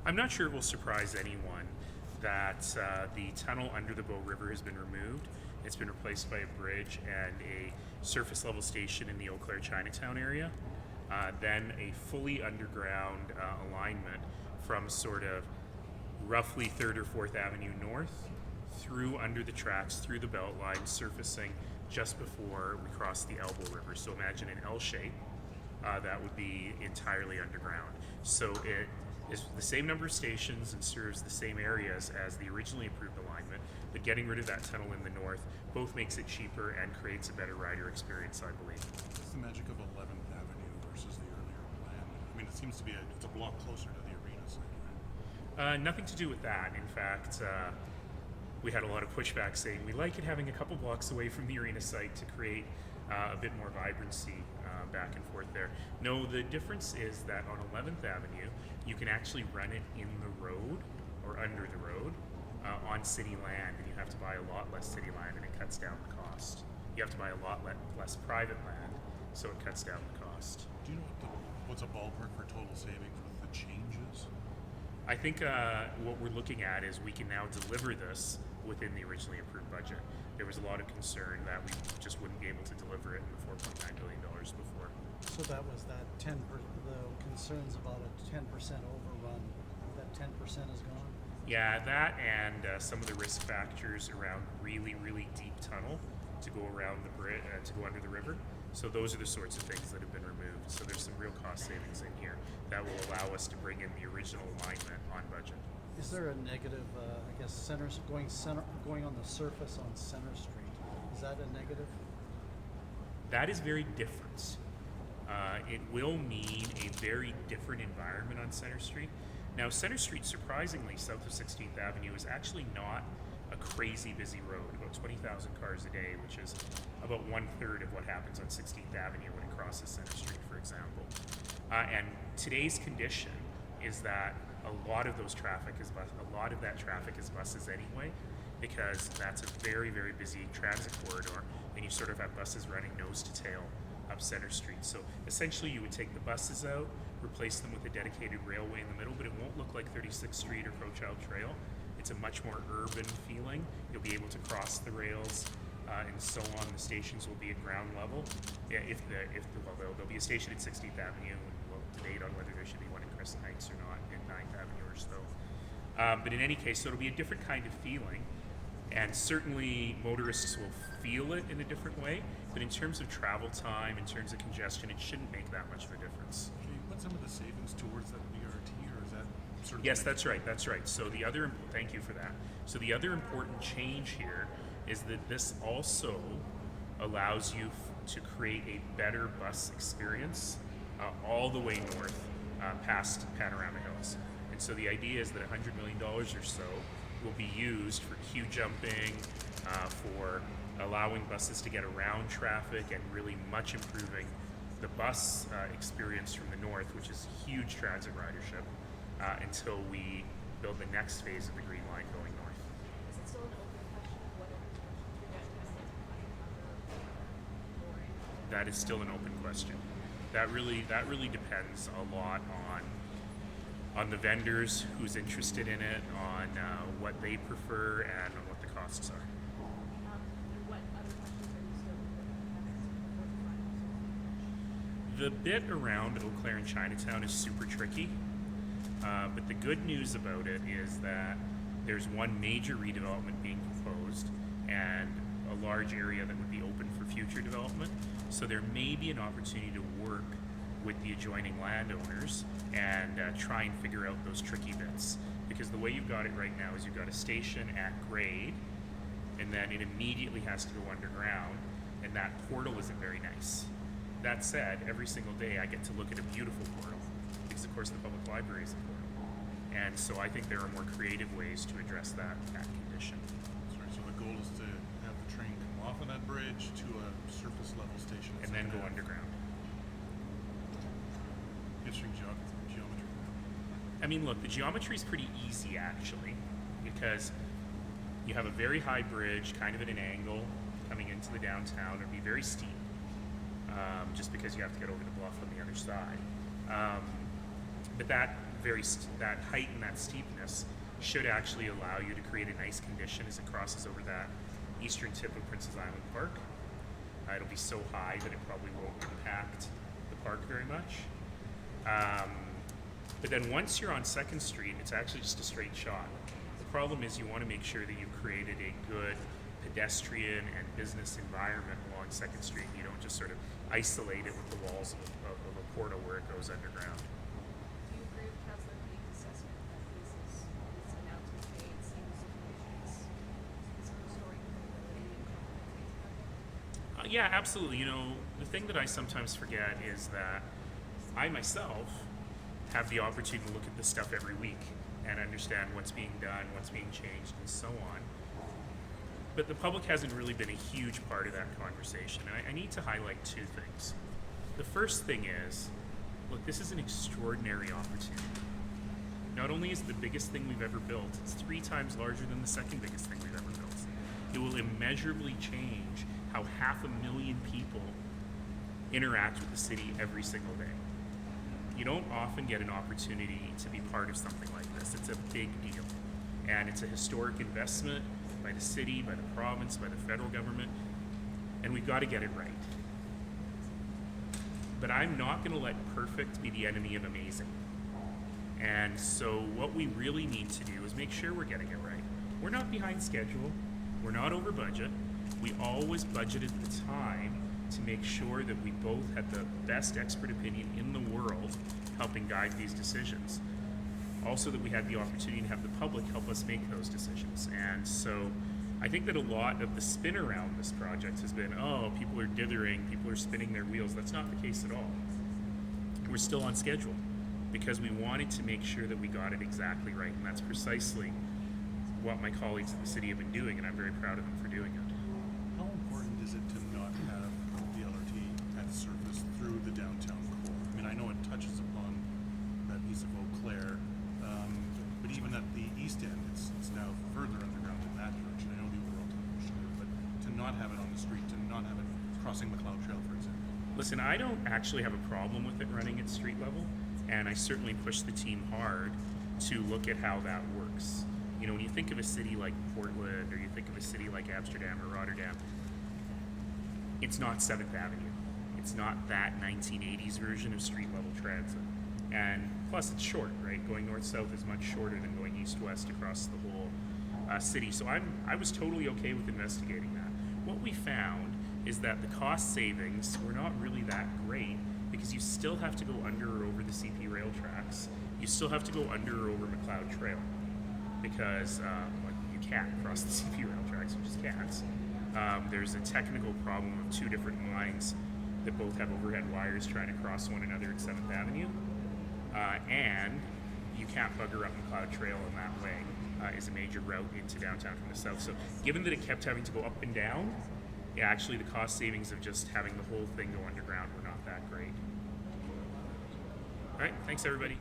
I'm not sure it will surprise anyone that the tunnel under the Bow River has been removed. It's been replaced by a bridge and a surface level station in the Eau Claire Chinatown area. Then a fully underground alignment from sort of roughly 3rd or 4th Avenue North through under the tracks, through the belt line, surfacing just before we cross the Elbow River. So imagine an L shape that would be entirely underground. So it is the same number of stations and serves the same areas as the originally approved alignment, but getting rid of that tunnel in the north both makes it cheaper and creates a better rider experience, I believe. What's the magic of 11th Avenue versus the earlier plan? I mean, it seems to be it's a block closer to the arena site, right? Nothing to do with that. In fact, we had a lot of pushback saying we like it having a couple blocks away from the arena site to create a bit more vibrancy back and forth there. No, the difference is that on 11th Avenue, you can actually run it in the road or under the road on city land, and you have to buy a lot less city land, and it cuts down the cost. You have to buy a lot less private land, so it cuts down the cost. Do you know what's a ballpark for total savings with the changes? I think what we're looking at is we can now deliver this within the originally approved budget. There was a lot of concern that we just wouldn't be able to deliver it in the $4.9 billion before. So that was that 10%, the concerns about a 10% overrun, that 10% is gone? Yeah, that and some of the risk factors around really, really deep tunnel to go around the bridge, to go under the river. So those are the sorts of things that have been removed. So there's some real cost savings in here that will allow us to bring in the original alignment on budget. Is there a negative, I guess, going on the surface on Center Street? Is that a negative? That is very different. It will mean a very different environment on Center Street. Now, Center Street, surprisingly, south of 16th Avenue, is actually not a crazy busy road, about 20,000 cars a day, which is about 1/3 of what happens on 16th Avenue when it crosses Center Street, for example. And today's condition is that a lot of that traffic is buses anyway, because that's a very, very busy transit corridor, and you sort of have buses running nose to tail up Center Street. So essentially you would take the buses out, replace them with a dedicated railway in the middle, but it won't look like 36th Street or Crowchild Trail. It's a much more urban feeling. You'll be able to cross the rails and so on. The stations will be at ground level. Yeah, there'll be a station at 16th Avenue, and we'll debate on whether there should be one in Crescent Heights or not, in 9th Avenue or so. But in any case, so it'll be a different kind of feeling, and certainly motorists will feel it in a different way, but in terms of travel time, in terms of congestion, it shouldn't make that much of a difference. Can you put some of the savings towards that BRT, or is that sort of... Yes, that's right, that's right. So thank you for that. So the other important change here is that this also allows you to create a better bus experience all the way north past Panorama Hills. And so the idea is that $100 million or so will be used for queue jumping, for allowing buses to get around traffic, and really much improving the bus experience from the north, which is huge transit ridership, until we build the next phase of the Green Line going north. Is it still an open question of whether That is still an open question. That really depends a lot on the vendors, who's interested in it, on what they prefer, and on what the costs are. what other questions are you still The bit around Eau Claire and Chinatown is super tricky, but the good news about it is that there's one major redevelopment being proposed and a large area that would be open for future development. So there may be an opportunity to work with the adjoining landowners and try and figure out those tricky bits. Because the way you've got it right now is you've got a station at grade, and then it immediately has to go underground, and that portal isn't very nice. That said, every single day I get to look at a beautiful portal, because of course the public library is a portal. And so I think there are more creative ways to address that condition. Sorry, so the goal is to have the train come off of that bridge to a surface level station. And then go underground. Interesting geometry. I mean, look, the geometry is pretty easy actually, because you have a very high bridge, kind of at an angle, coming into the downtown. It'd be very steep, just because you have to get over the bluff on the other side. But that height and that steepness should actually allow you to create a nice condition as it crosses over that eastern tip of Princess Island Park. It'll be so high that it probably won't impact the park very much. But then once you're on 2nd Street, it's actually just a straight shot. The problem is you want to make sure that you've created a good pedestrian and business environment along 2nd Street. You don't just sort of isolate it with the walls of a portal where it goes underground. Do you agree with Councilor Kane's assessment that these announcements made seem as if it's restoring credibility and confidence? Yeah, absolutely. You know, the thing that I sometimes forget is that I myself have the opportunity to look at this stuff every week and understand what's being done, what's being changed, and so on. But the public hasn't really been a huge part of that conversation. And I need to highlight 2 things. The first thing is, look, this is an extraordinary opportunity. Not only is it the biggest thing we've ever built, it's 3 times larger than the second biggest thing we've ever built. It will immeasurably change how 500,000 people interact with the city every single day. You don't often get an opportunity to be part of something like this. It's a big deal. And it's a historic investment by the city, by the province, by the federal government, and we've got to get it right. But I'm not going to let perfect be the enemy of amazing. And so what we really need to do is make sure we're getting it right. We're not behind schedule. We're not over budget. We always budgeted the time to make sure that we both had the best expert opinion in the world helping guide these decisions. Also that we had the opportunity to have the public help us make those decisions. And so I think that a lot of the spin around this project has been, oh, people are dithering, people are spinning their wheels. That's not the case at all. We're still on schedule because we wanted to make sure that we got it exactly right. And that's precisely what my colleagues at the city have been doing, and I'm very proud of them for doing it. How important is it to not have the LRT at surface through the downtown core? I mean, I know it touches upon that piece of Eau Claire, but even at the east end, it's now further underground in that direction. I know the overall tunnel is shorter, but to not have it on the street, to not have it crossing McLeod Trail, for example. Listen, I don't actually have a problem with it running at street level, and I certainly push the team hard to look at how that works. You know, when you think of a city like Portland, or you think of a city like Amsterdam or Rotterdam, it's not 7th Avenue. It's not that 1980s version of street level transit. And plus it's short, right? Going north-south is much shorter than going east-west across the whole city. So I was totally okay with investigating that. What we found is that the cost savings were not really that great because you still have to go under or over the CP rail tracks. You still have to go under or over McLeod Trail because you can't cross the CP rail tracks, you just can't. There's a technical problem of 2 different lines that both have overhead wires trying to cross one another at 7th Avenue. And you can't bugger up McLeod Trail in that way. Is a major route into downtown from the south. So given that it kept having to go up and down, actually the cost savings of just having the whole thing go underground were not that great. All right, thanks everybody.